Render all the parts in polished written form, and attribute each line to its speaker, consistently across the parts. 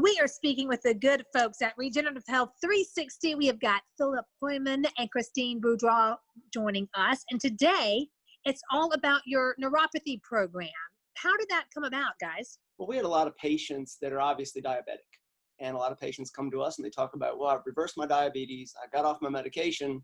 Speaker 1: We are speaking with the good folks at Regenerative Health 360. We have got Philip Hoyman and Christine Boudreau joining us. And today, it's all about your neuropathy program. How did that come about, guys?
Speaker 2: Well, we had a lot of patients that are obviously diabetic. And a lot of patients come to us and they talk about, well, I've reversed my diabetes. I got off my medication,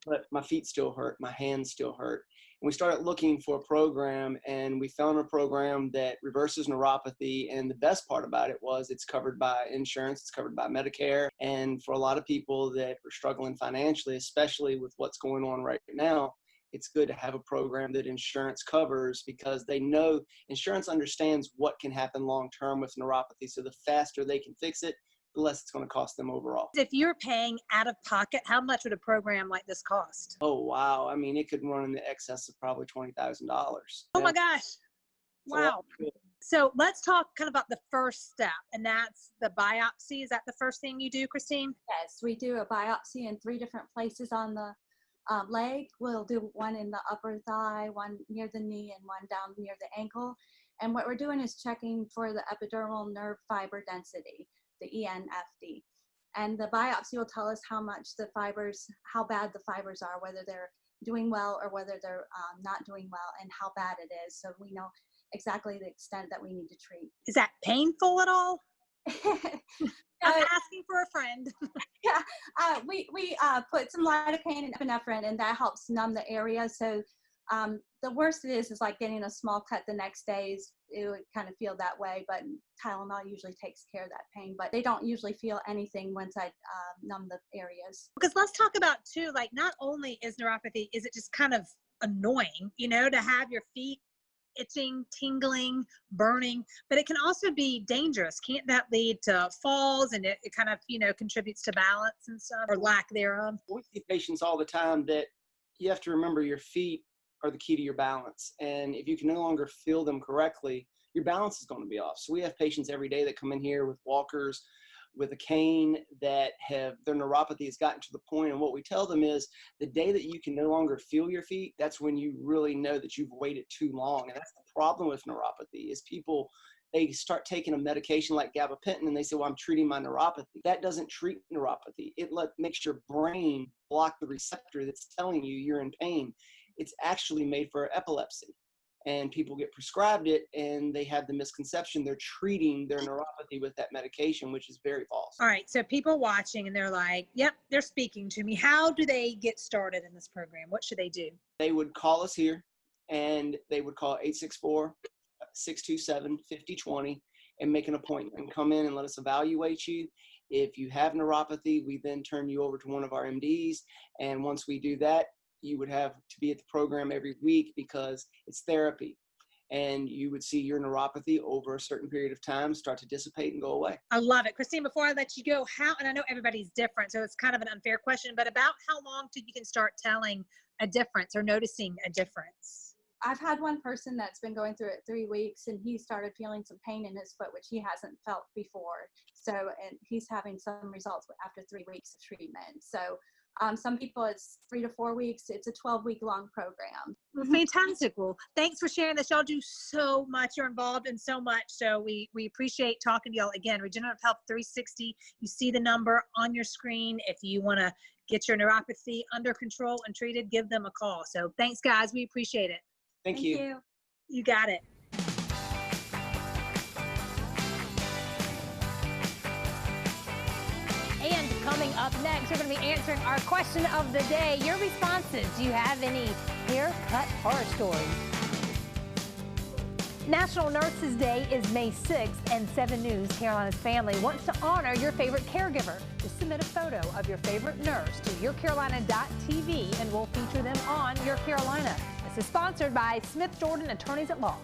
Speaker 2: but my feet still hurt. My hands still hurt. And we started looking for a program, and we found a program that reverses neuropathy. And the best part about it was it's covered by insurance, it's covered by Medicare. And for a lot of people that are struggling financially, especially with what's going on right now, it's good to have a program that insurance covers, because they know insurance understands what can happen long-term with neuropathy. So the faster they can fix it, the less it's going to cost them overall.
Speaker 1: If you're paying out of pocket, how much would a program like this cost?
Speaker 2: Oh, wow. I mean, it could run in the excess of probably $20,000.
Speaker 1: Oh my gosh. Wow. So let's talk kind of about the first step, and that's the biopsy. Is that the first thing you do, Christine?
Speaker 3: Yes, we do a biopsy in 3 different places on the leg. We'll do one in the upper thigh, one near the knee, and one down near the ankle. And what we're doing is checking for the epidermal nerve fiber density, the ENFD. And the biopsy will tell us how much the fibers, how bad the fibers are, whether they're doing well or whether they're not doing well, and how bad it is. So we know exactly the extent that we need to treat.
Speaker 1: Is that painful at all? I'm asking for a friend.
Speaker 3: Yeah, we put some lidocaine and epinephrine, and that helps numb the area. So the worst it is like getting a small cut the next day. It would kind of feel that way, but Tylenol usually takes care of that pain. But they don't usually feel anything once I numb the areas.
Speaker 1: Because let's talk about too, like, not only is neuropathy, is it just kind of annoying, you know, to have your feet itching, tingling, burning, but it can also be dangerous. Can't that lead to falls, and it kind of, you know, contributes to balance and stuff, or lack thereof?
Speaker 2: We see patients all the time that you have to remember your feet are the key to your balance. And if you can no longer feel them correctly, your balance is going to be off. So we have patients every day that come in here with walkers, with a cane, that have their neuropathy has gotten to the point, and what we tell them is the day that you can no longer feel your feet, that's when you really know that you've waited too long. And that's the problem with neuropathy, is people, they start taking a medication like gabapentin and they say, well, I'm treating my neuropathy. That doesn't treat neuropathy. It makes your brain block the receptor that's telling you you're in pain. It's actually made for epilepsy. And people get prescribed it, and they have the misconception they're treating their neuropathy with that medication, which is very false.
Speaker 1: All right, so people watching and they're like, yep, they're speaking to me. How do they get started in this program? What should they do?
Speaker 2: They would call us here, and they would call 864-627-5020 and make an appointment and come in and let us evaluate you. If you have neuropathy, we then turn you over to one of our MDs, and once we do that, you would have to be at the program every week, because it's therapy. And you would see your neuropathy over a certain period of time start to dissipate and go away.
Speaker 1: I love it. Christine, before I let you go, and I know everybody's different, so it's kind of an unfair question, but about how long till you can start telling a difference or noticing a difference?
Speaker 3: I've had one person that's been going through it 3 weeks, and he started feeling some pain in his foot, which he hasn't felt before. So, and he's having some results after 3 weeks of treatment. So some people it's 3 to 4 weeks. It's a 12-week long program.
Speaker 1: Well, fantastic. Well, thanks for sharing this. Y'all do so much. You're involved in so much. So we appreciate talking to y'all. Again, Regenerative Health 360. You see the number on your screen. If you want to get your neuropathy under control and treated, give them a call. So thanks, guys. We appreciate it.
Speaker 2: Thank you.
Speaker 1: You got it. And coming up next, we're going to be answering our question of the day. Your responses. Do you have any haircut horror stories? National Nurses Day is May 6th, and 7 News, Carolina's Family, wants to honor your favorite caregiver. Just submit a photo of your favorite nurse to yourcarolina.tv, and we'll feature them on Your Carolina. This is sponsored by Smith Jordan Attorneys at Law.